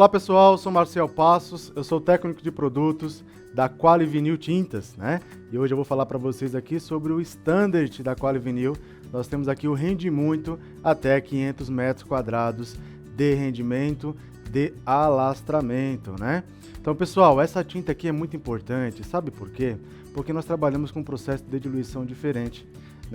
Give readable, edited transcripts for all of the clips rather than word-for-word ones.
Olá pessoal, eu sou Marcel Passos, eu sou técnico de produtos da Quali Vinil Tintas, né? E hoje eu vou falar para vocês aqui sobre o standard da Quali Vinil. Nós temos aqui o Rende Muito até 500 metros quadrados de rendimento de alastramento, né? Então pessoal, essa tinta aqui é muito importante, sabe por quê? Porque nós trabalhamos com um processo de diluição diferente.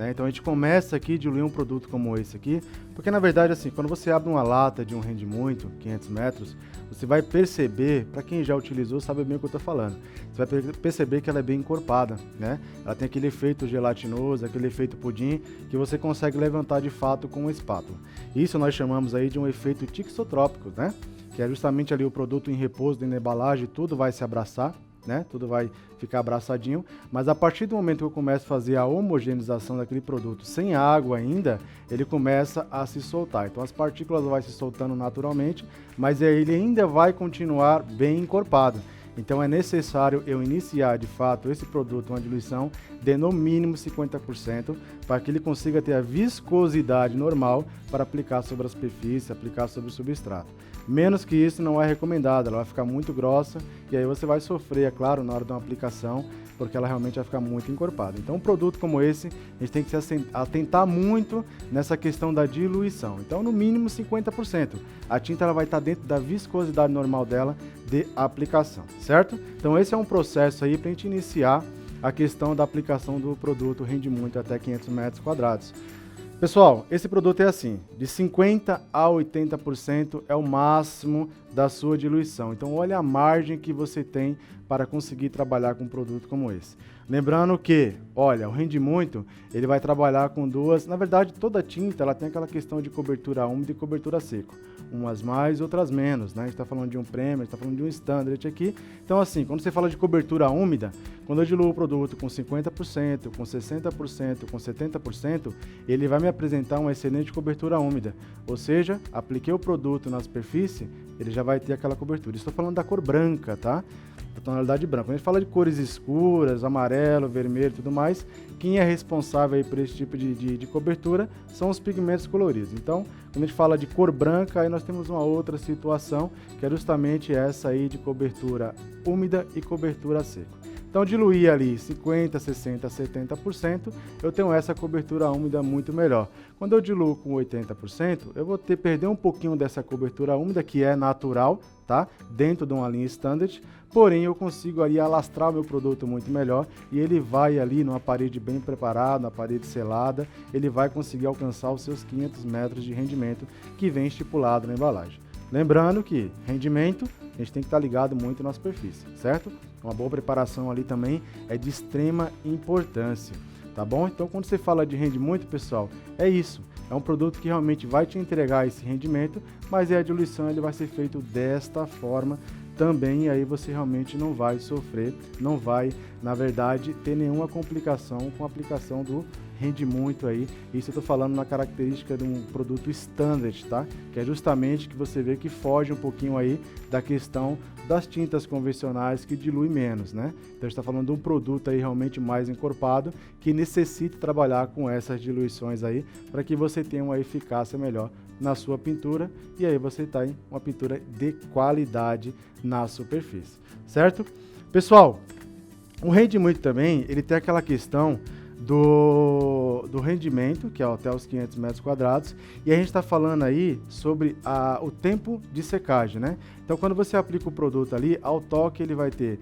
Então a gente começa aqui a diluir um produto como esse aqui, porque na verdade assim, quando você abre uma lata de um Rende Muito, 500 metros, você vai perceber, para quem já utilizou sabe bem o que eu estou falando, você vai perceber que ela é bem encorpada, né? Ela tem aquele efeito gelatinoso, aquele efeito pudim, que você consegue levantar de fato com uma espátula. Isso nós chamamos aí de um efeito tixotrópico, né? Que é justamente ali o produto em repouso, na embalagem, tudo vai se abraçar, né? Tudo vai ficar abraçadinho, mas a partir do momento que eu começo a fazer a homogeneização daquele produto sem água ainda, ele começa a se soltar. Então as partículas vão se soltando naturalmente, mas ele ainda vai continuar bem encorpado. Então é necessário eu iniciar de fato esse produto, uma diluição de no mínimo 50%, para que ele consiga ter a viscosidade normal para aplicar sobre a superfície, aplicar sobre o substrato. Menos que isso não é recomendado, ela vai ficar muito grossa e aí você vai sofrer, é claro, na hora de uma aplicação, porque ela realmente vai ficar muito encorpada. Então um produto como esse, a gente tem que se atentar muito nessa questão da diluição. Então no mínimo 50%. A tinta ela vai estar dentro da viscosidade normal dela de aplicação, certo? Então esse é um processo aí para a gente iniciar a questão da aplicação do produto Rende Muito até 500 metros quadrados. Pessoal, esse produto é assim, de 50% a 80% é o máximo da sua diluição. Então olha a margem que você tem para conseguir trabalhar com um produto como esse. Lembrando que, olha, o Rende Muito, ele vai trabalhar com duas, na verdade toda tinta ela tem aquela questão de cobertura úmida e cobertura seco. Umas mais, outras menos, né? A gente está falando de um Premium, a gente está falando de um Standard aqui. Então assim, quando você fala de cobertura úmida, quando eu diluo o produto com 50%, com 60%, com 70%, ele vai me apresentar uma excelente cobertura úmida. Ou seja, apliquei o produto na superfície, ele já vai ter aquela cobertura. Estou falando da cor branca, tá? Da tonalidade branca. Quando a gente fala de cores escuras, amarelo, vermelho e tudo mais, quem é responsável aí por esse tipo de cobertura são os pigmentos coloridos. Então, quando a gente fala de cor branca, aí nós temos uma outra situação, que é justamente essa aí de cobertura úmida e cobertura seca. Então, diluir ali 50%, 60%, 70%, eu tenho essa cobertura úmida muito melhor. Quando eu diluo com 80%, eu vou perder um pouquinho dessa cobertura úmida, que é natural, tá? Dentro de uma linha standard, porém eu consigo ali alastrar o meu produto muito melhor e ele vai ali numa parede bem preparada, na parede selada, ele vai conseguir alcançar os seus 500 metros de rendimento que vem estipulado na embalagem. Lembrando que rendimento, a gente tem que estar ligado muito na superfície, certo? Uma boa preparação ali também é de extrema importância, tá bom? Então quando você fala de Rende Muito, pessoal, é isso. É um produto que realmente vai te entregar esse rendimento, mas a diluição ele vai ser feito desta forma também, e aí você realmente não vai sofrer, não vai, na verdade, ter nenhuma complicação com a aplicação do Rende Muito aí. Isso eu estou falando na característica de um produto standard, tá? Que é justamente que você vê que foge um pouquinho aí da questão das tintas convencionais que dilui menos, né? Então a gente está falando de um produto aí realmente mais encorpado que necessita trabalhar com essas diluições aí para que você tenha uma eficácia melhor na sua pintura e aí você está em uma pintura de qualidade na superfície, certo? Pessoal, o Rende Muito também, ele tem aquela questão do rendimento, que é até os 500 metros quadrados, e a gente está falando aí sobre o tempo de secagem, né? Então, quando você aplica o produto ali, ao toque ele vai ter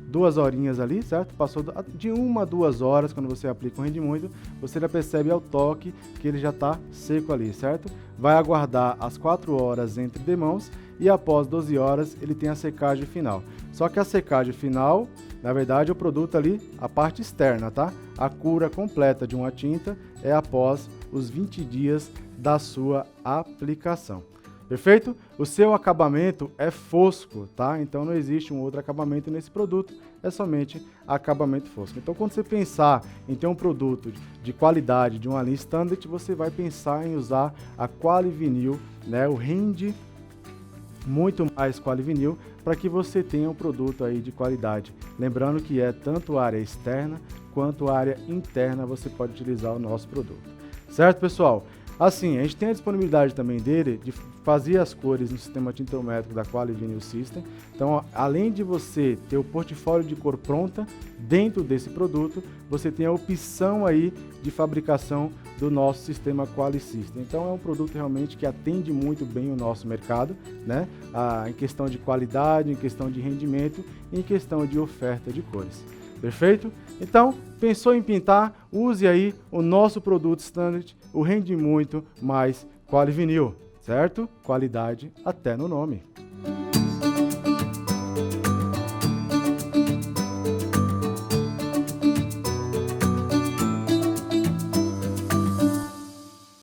2 horinhas ali, certo? Passou de 1 a 2 horas, quando você aplica o Rende Muito, você já percebe ao toque que ele já está seco ali, certo? Vai aguardar as 4 horas entre demãos e após 12 horas ele tem a secagem final. Só que a secagem final, na verdade, o produto ali, a parte externa, tá? A cura completa de uma tinta é após os 20 dias da sua aplicação. Perfeito? O seu acabamento é fosco, tá? Então não existe um outro acabamento nesse produto, é somente acabamento fosco. Então quando você pensar em ter um produto de qualidade, de uma linha standard, você vai pensar em usar a Quali Vinil, né? O Rende Muito mais Quali Vinil, para que você tenha um produto aí de qualidade. Lembrando que é tanto a área externa quanto a área interna você pode utilizar o nosso produto. Certo, pessoal? Assim, a gente tem a disponibilidade também dele de fazia as cores no sistema tintométrico da Quali Vinyl System. Então, além de você ter o portfólio de cor pronta, dentro desse produto, você tem a opção aí de fabricação do nosso sistema Quali System. Então, é um produto realmente que atende muito bem o nosso mercado, né? Em questão de qualidade, em questão de rendimento, em questão de oferta de cores. Perfeito? Então, pensou em pintar? Use aí o nosso produto Standard, o Rende Muito mais Quali Vinyl, certo? Qualidade até no nome.